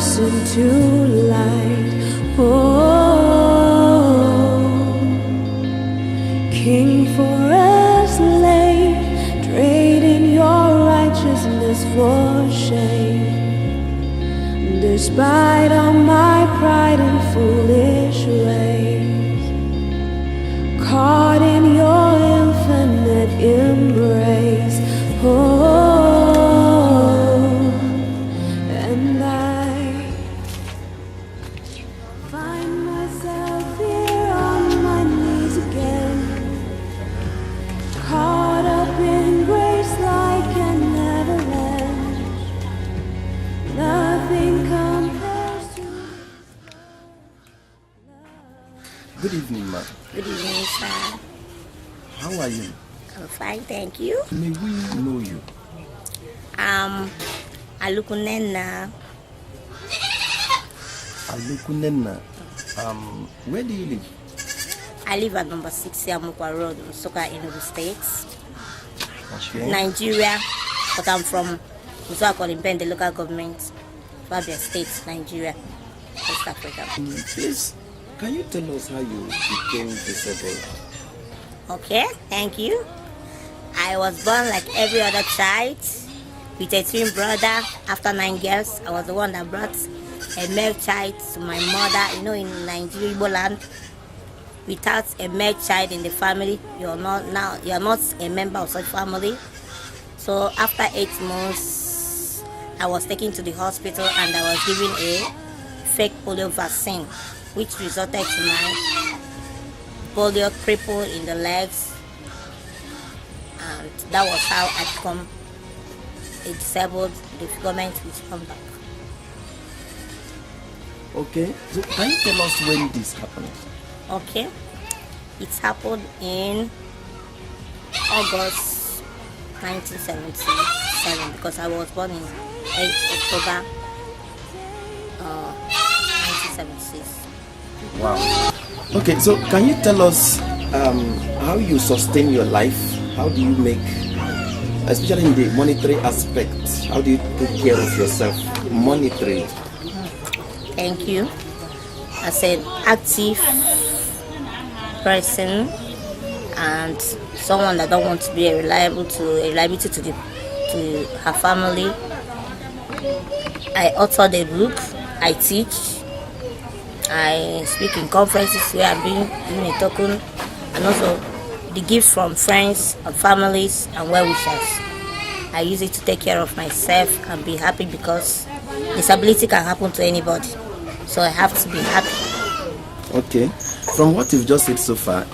darkness into light. Oh, King for a slave, trading your righteousness for shame. Despite all my pride and foolish ways, caught in your infinite embrace. Oh, and I find myself here on my knees again, caught up in grace like an avalanche. Nothing compares to love. Good evening, ma'am. Good evening, sir. How are you? I'm fine, thank you. May we know you? NNENNA. NNNENNA. Where do you live? I live at number 6 Yamukwa Road, Soka, Enugu State, Okay. Nigeria. But I'm from Uzuakolimbende, the local government, Fabia State, Nigeria, West Africa. Please, can you tell us how you became disabled? Okay, thank you. I was born like every other child with a twin brother. After 9 years, I was the one that brought a male child to my mother. You know, in Nigeria, Igbo land, without a male child in the family, you are not a member of such family. So after 8 months, I was taken to the hospital and I was given a fake polio vaccine, which resulted to my polio cripple in the legs, and that was how I become a disabled. The government will come back. Okay. So can you tell us when this happened? Okay, it happened in August 1977 because I was born in 8 October 1976. Wow. Okay, so can you tell us how you sustain your life? How do you make, especially in the monetary aspect, how do you take care of yourself monetary? Thank you. As an active person and someone that don't want to be a liability to her family, I authored a book. I teach. I speak in conferences where I've been doing a token, and also the gift from friends and families and well-wishers. I use it to take care of myself and be happy because disability can happen to anybody. So I have to be happy. Okay. From what you've just said so far,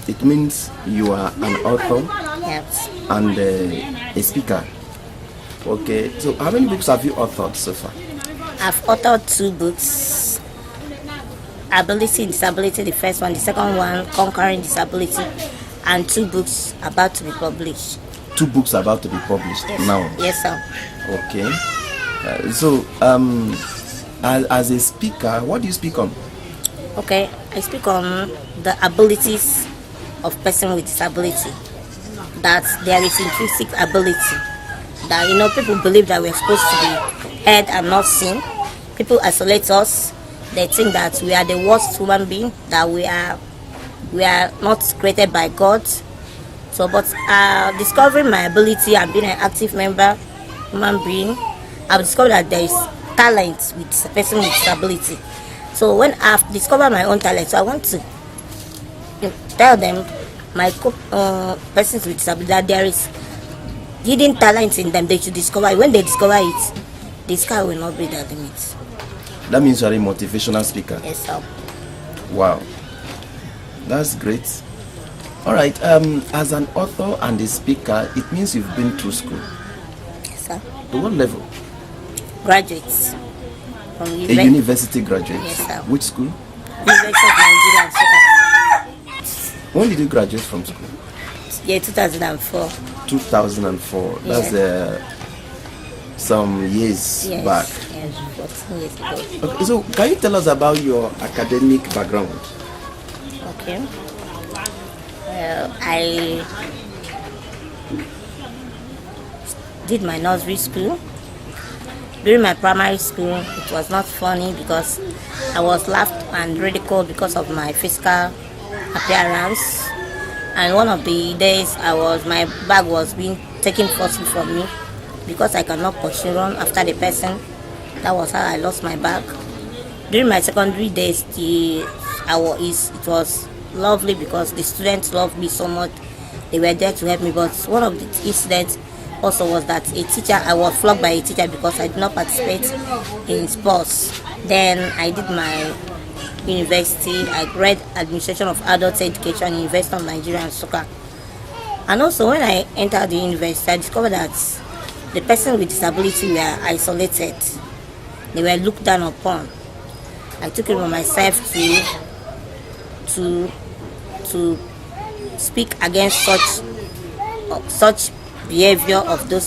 it means you are an author Yes. and a speaker. Okay. So how many books have you authored so far? I've authored 2 books. Ability and Disability, the first one. The second one, Conquering Disability. And 2 books about to be published. 2 books about to be published now. Yes, sir. Okay. So, as a speaker, what do you speak on? Okay, I speak on the abilities of person with disability. That there is intrinsic ability. That, you know, people believe that we're supposed to be heard and not seen. People isolate us. They think that we are the worst human being, that we are not created by God. So, but discovering my ability and being an active human being, I've discovered that there is talent with a person with disability. So when I've discovered my own talent, so I want to tell them, my persons with disability, that there is hidden talent in them. They should discover it. When they discover it, the sky will not be their limit. That means you're a motivational speaker. Yes, sir. Wow, that's great. All right. As an author and a speaker, it means you've been through school. Yes, sir. To what level? Graduates from A university graduate. Yes, sir. Which school? University of Nigeria, Soka. When did you graduate from school? Yeah, 2004. 2004. That's some years Yes, back. yes, 14 years ago. Okay, so can you tell us about your academic background? Okay. I did my nursery school. During my primary school, it was not funny because I was laughed and ridiculed because of my physical appearance. And one of the days, my bag was being taken forcibly from me because I cannot pursue run after the person. That was how I lost my bag. During my secondary days, it was lovely because the students loved me so much. They were there to help me. But one of the incidents also was that I was flogged by a teacher because I did not participate in sports. Then I did my university. I read Administration of Adult Education, University of Nigeria and Soccer. And also when I entered the university, I discovered that the person with disability were isolated. They were looked down upon. I took it on myself to speak against such behavior of the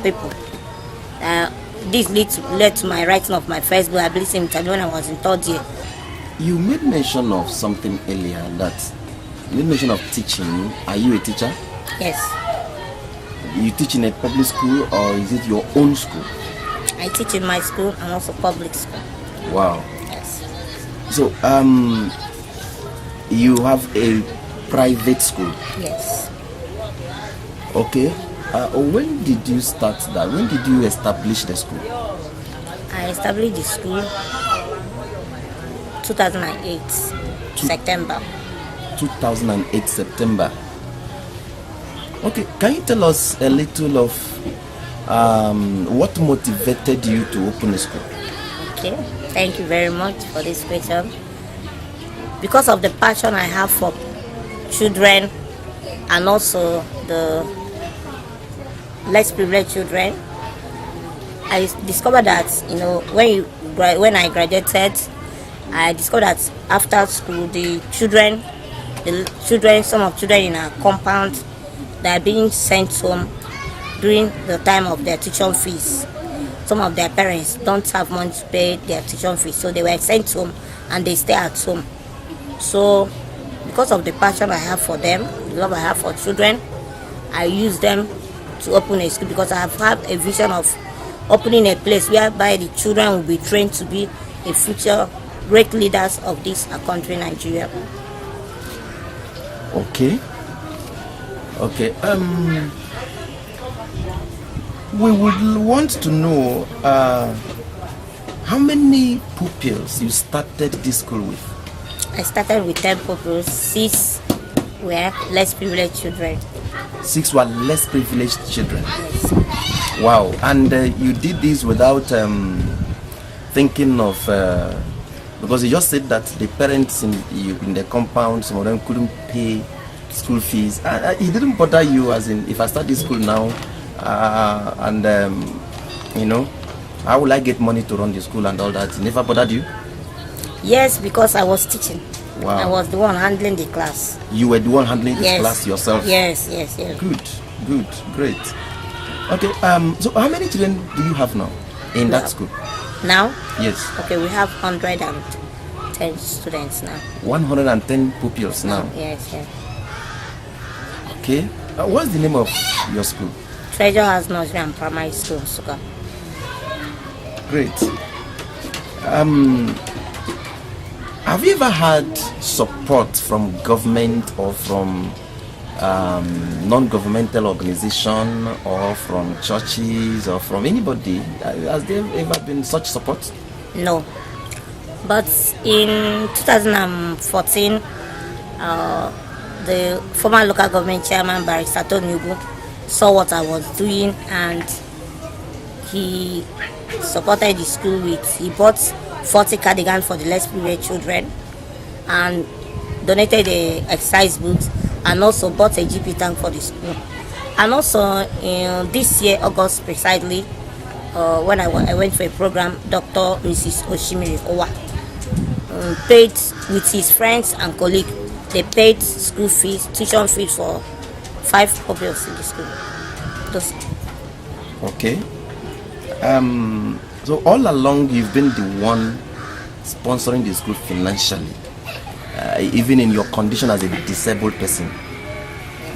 people. This led to my writing of my first book, Ability Interview, when I was in third year. You made mention of something earlier you made mention of teaching. Are you a teacher? Yes. You teach in a public school or is it your own school? I teach in my school and also public school. Wow. Yes. So, you have a private school? Yes. Okay. When did you start that? When did you establish the school? I established the school 2008 September. 2008 September. Okay. Can you tell us a little of what motivated you to open a school? Okay. Thank you very much for this question. Because of the passion I have for children and also the less privileged children, I discovered that when I graduated, I discovered that after school some of children in our compound, they are being sent home during the time of their tuition fees. Some of their parents don't have money to pay their tuition fees, so they were sent home and they stay at home. So because of the passion I have for them, the love I have for children, I use them to open a school because I have had a vision of opening a place whereby the children will be trained to be a future great leaders of this country, Nigeria. Okay. We would want to know how many pupils you started this school with. I started with 10 pupils. 6 were less privileged children. 6 were less privileged children. Yes. Wow. And you did this without thinking of because you just said that the parents in the compound, some of them couldn't pay school fees. It didn't bother you, as in, if I start this school now how will I get money to run the school and all that? It never bothered you? Yes, because I was teaching. Wow. I was the one handling the class. You were the one handling this class yourself? Yes. Good, great. Okay, so how many children do you have now in that school? Now? Yes. Okay, we have 110 students now. 110 pupils now? Yes. Okay, what's the name of your school? Treasure House Nursery and Primary School, Sugar. Great. Have you ever had support from government or from non-governmental organization or from churches or from anybody? Has there ever been such support? No. But in 2014, the former local government chairman, Barrister Tonyugu, saw what I was doing and he supported the school he bought 40 cardigans for the less privileged children and donated the exercise books and also bought a GP tank for the school. And also in this year, August precisely, when I went for a program, Dr. Mrs. Oshimiri Owa paid with his friends and colleagues. They paid school fees, tuition fees for 5 pupils in the school. Okay. So all along you've been the one sponsoring the school financially, even in your condition as a disabled person.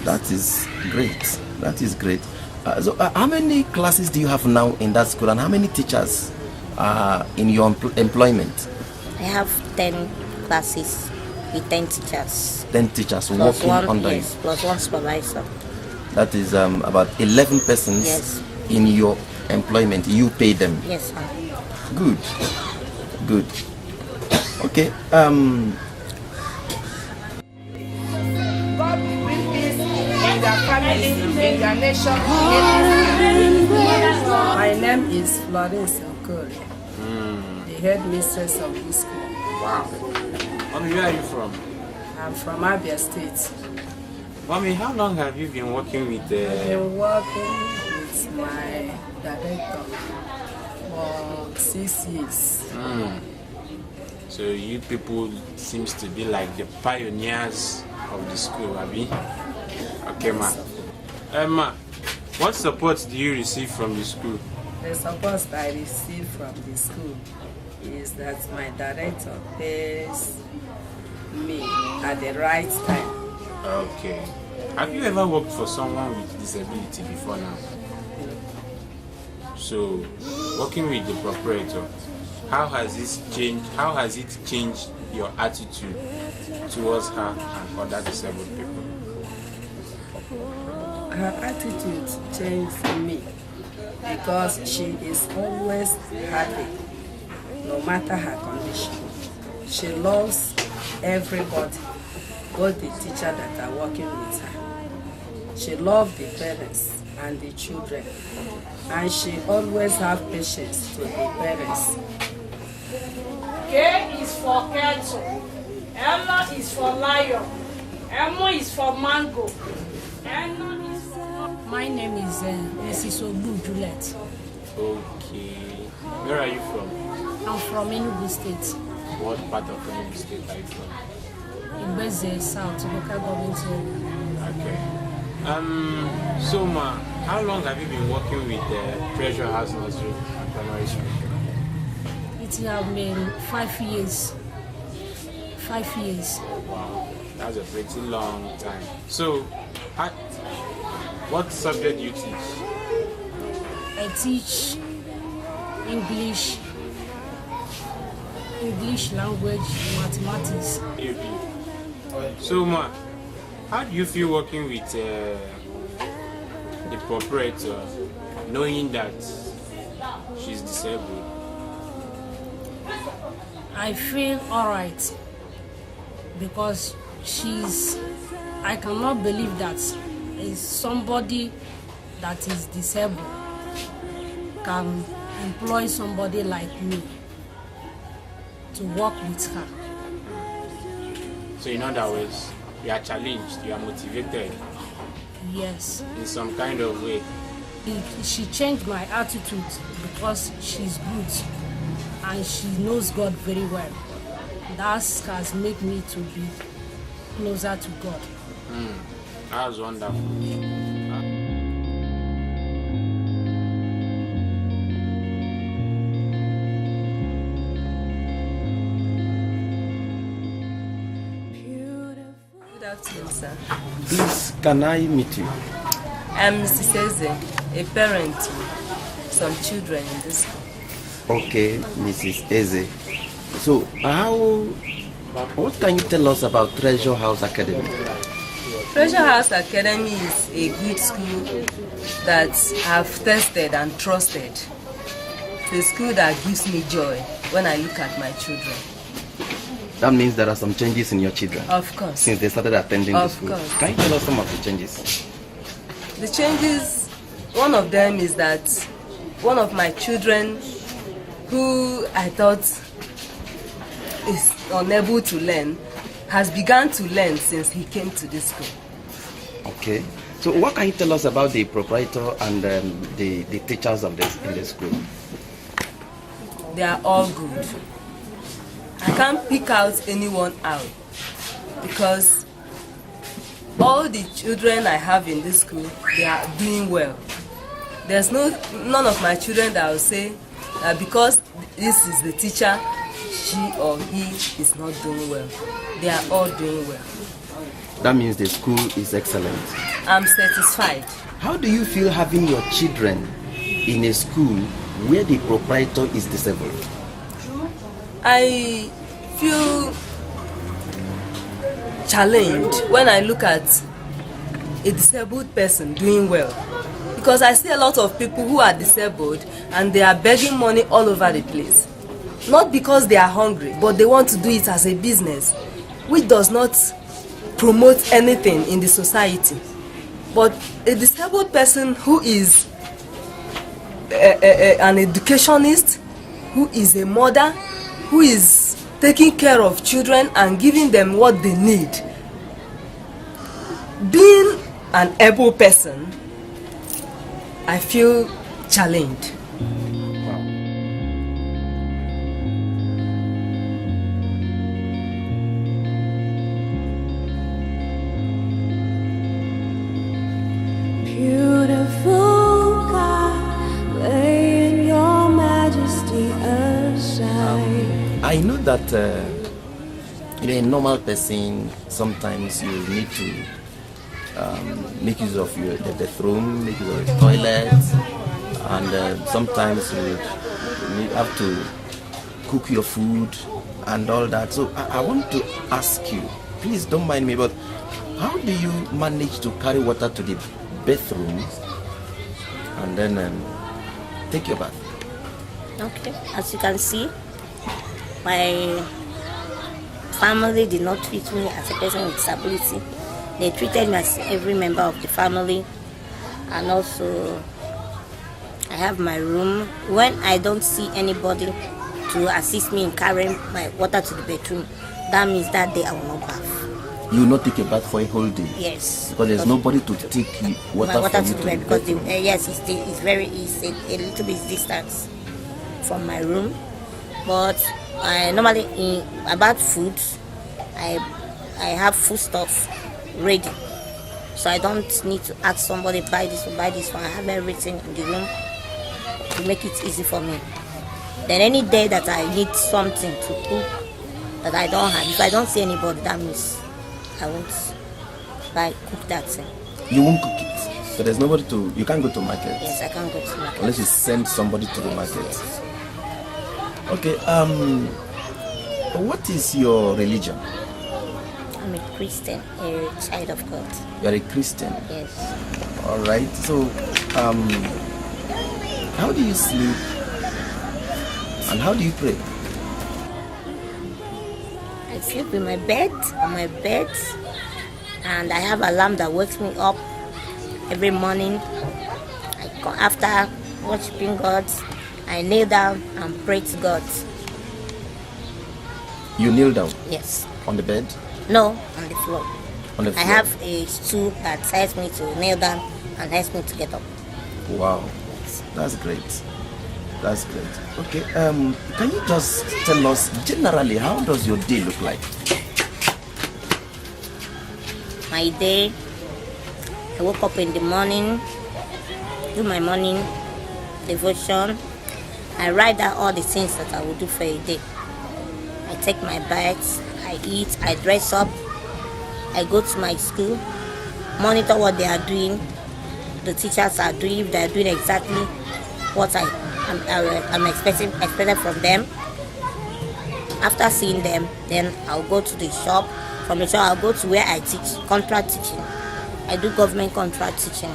That is great. How many classes do you have now in that school, and how many teachers are in your employment? I have 10 classes with 10 teachers. 10 teachers Plus working one, under yes, plus one supervisor. you. That is about 11 persons Yes. in your employment. You pay them. Yes, sir. Good. Good. Okay. God will bring peace in their families, in their nation. My name is Florence Okori, the headmistress of this school. Wow. Mommy, where are you from? I'm from Abia State. Mommy, how long have you been working with I've been working with my director for 6 years. So you people seems to be like the pioneers of the school, Abi? Okay, ma. Ma, what support do you receive from the school? The support I receive from the school is that my director pays me at the right time. Okay. Have you ever worked for someone with disability before now? So, working with the proprietor, how has this changed? How has it changed your attitude towards her and other disabled people? Her attitude changed me because she is always happy, no matter her condition. She loves everybody, both the teacher that are working with her. She loves the parents and the children, and she always have patience to the parents. K is for kettle, L is for lion, M is for mango, N is for... My name is Mrs. Obu Juliet. Okay. Where are you from? I'm from Enugu State, What part of Enugu State are you from? Igbeze South, local government area. Okay. So ma, how long have you been working with the Treasure House Nursery and Primary School? It has been 5 years. 5 years. Wow, that's a pretty long time. So, what subject do you teach? I teach English language, mathematics. So ma, how do you feel working with the proprietor, knowing that she's disabled? I feel alright because I cannot believe that is somebody that is disabled can employ somebody like me to work with her. So in other words, you are challenged, you are motivated Yes. in some kind of way. She changed my attitude because she's good and she knows God very well. That has made me to be closer to God. That was wonderful. Good afternoon, sir. Please, can I meet you? I'm Mrs. Eze, a parent to some children in this school. Okay, Mrs. Eze. So, what can you tell us about Treasure House Academy? Treasure House Academy is a good school that I've tested and trusted. It's a school that gives me joy when I look at my children. That means there are some changes in your children Of course. since they started attending the Of school. course. Can you tell us some of the changes? The changes, one of them is that one of my children who I thought is unable to learn has begun to learn since he came to this school. Okay. So, what can you tell us about the proprietor and the teachers of this in the school? They are all good. I can't pick out anyone out because all the children I have in this school, they are doing well. There's none of my children that will say because this is the teacher, she or he is not doing well. They are all doing well. That means the school is excellent. I'm satisfied. How do you feel having your children in a school where the proprietor is disabled? I feel challenged when I look at a disabled person doing well, because I see a lot of people who are disabled and they are begging money all over the place, not because they are hungry, but they want to do it as a business, which does not promote anything in the society. But a disabled person who is an educationist, who is a mother, who is taking care of children and giving them what they need, being an able person, I feel challenged. Beautiful God, laying your majesty aside. I know that you're a normal person. Sometimes you need to make use of the bathroom, make use of the toilet, and sometimes you have to cook your food and all that. So I want to ask you, please don't mind me, but how do you manage to carry water to the bathroom and then take your bath? Okay, as you can see, my family did not treat me as a person with disability. They treated me as every member of the family. And also, I have my room. When I don't see anybody to assist me in carrying my water to the bedroom, that means that day I will not bath. You will not take a bath for a whole day? Yes. Because there's nobody to take water for you to the bed, because yes, it's a little bit distance from my room. But I normally about food, I have food stuff ready, so I don't need to ask somebody buy this or buy this one. I have everything in the room to make it easy for me. Then any day that I need something to cook that I don't have, if I don't see anybody, that means I won't cook that thing. You won't cook it? So there's nobody to, you can't go to market? Yes, I can't go to market. Unless you send somebody to the market. Yes. Okay, what is your religion? I'm a Christian, a child of God. You are a Christian? Yes. Alright, so how do you sleep and how do you pray? I sleep in my bed, on my bed, and I have an alarm that wakes me up every morning. After worshiping God, I kneel down and pray to God. You kneel down? Yes. On the bed? No, on the floor. On the floor? I have a stool that helps me to kneel down and helps me to get up. Wow, that's great. That's great. Okay, can you just tell us generally how does your day look like? My day, I woke up in the morning, do my morning devotion. I write down all the things that I will do for a day. I take my bath, I eat, I dress up, I go to my school, monitor what they are doing, the teachers are doing, if they are doing exactly what I'm expected from them. After seeing them, then I'll go to the shop. From the shop, I'll go to where I teach, contract teaching. I do government contract teaching,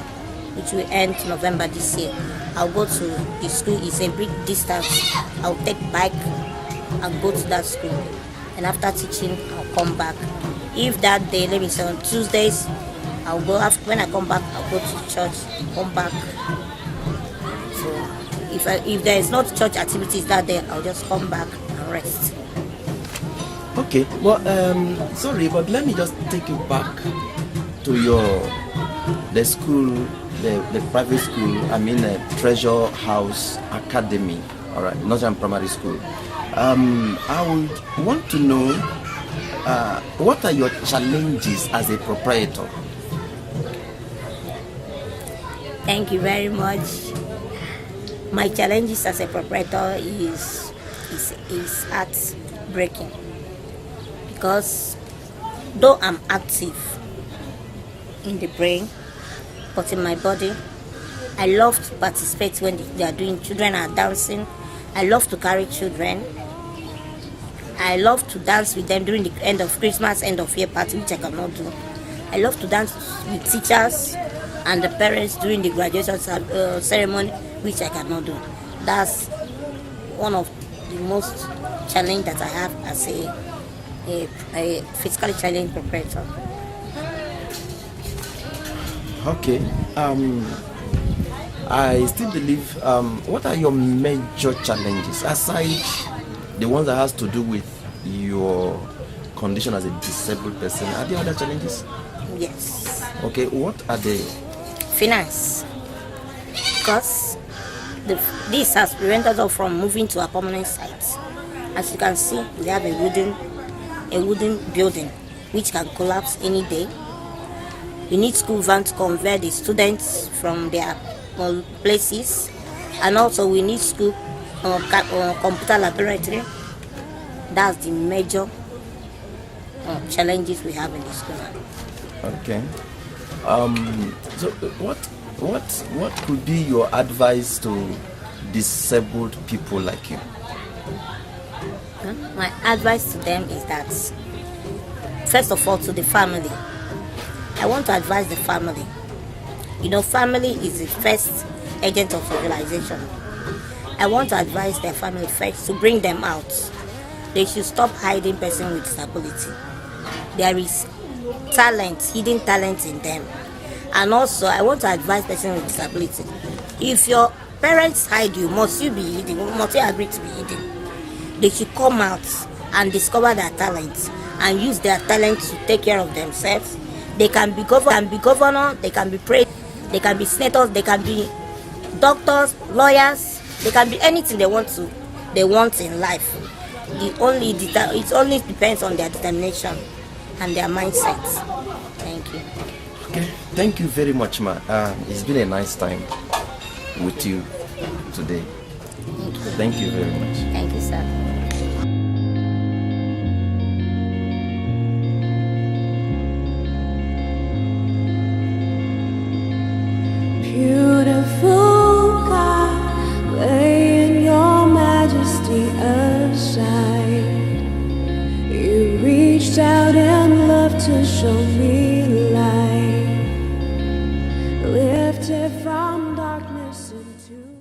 which will end November this year. I'll go to the school, it's a big distance. I'll take bike and go to that school. And after teaching, I'll come back. If that day, let me say on Tuesdays, I'll go after, when I come back, I'll go to church, come back. So if there is not church activities that day, I'll just come back and rest. Okay, well, sorry, but let me just take you back to the school, the private school, Treasure House Academy, all right, Northern Primary School. I would want to know what are your challenges as a proprietor? Thank you very much. My challenges as a proprietor is at heartbreaking because though I'm active in the brain, but in my body, I love to participate when they are doing, children are dancing. I love to carry children. I love to dance with them during the end of Christmas, end of year party, which I cannot do. I love to dance with teachers and the parents during the graduation ceremony, which I cannot do. That's one of the most challenge that I have as a physically challenged preparator. Okay. I still believe. What are your major challenges aside the ones that has to do with your condition as a disabled person? Are there other challenges? Yes. Okay. What are they? Finance, because this has prevented us from moving to a permanent site. As you can see, we have a wooden building which can collapse any day. We need school van to convert the students from their places, and also we need school computer laboratory. That's the major challenges we have in the school. Okay. So what could be your advice to disabled people like you? My advice to them is that, first of all, to the family, I want to advise the family. You know, family is the first agent of civilization. I want to advise their family first to bring them out. They should stop hiding person with disability. There is talent, hidden talent in them. And also, I want to advise person with disability. If your parents hide you, must you be hidden? Must you agree to be hidden? They should come out and discover their talents and use their talent to take care of themselves. They can be governor, they can be president, they can be senators, they can be doctors, lawyers, they can be anything they want in life. It only depends on their determination and their mindset. Thank you. Okay, thank you very much, ma. It's been a nice time with you today. Thank you very much. Thank you, sir. Beautiful God, laying your majesty aside. You reached out in love to show me light, lifted from darkness into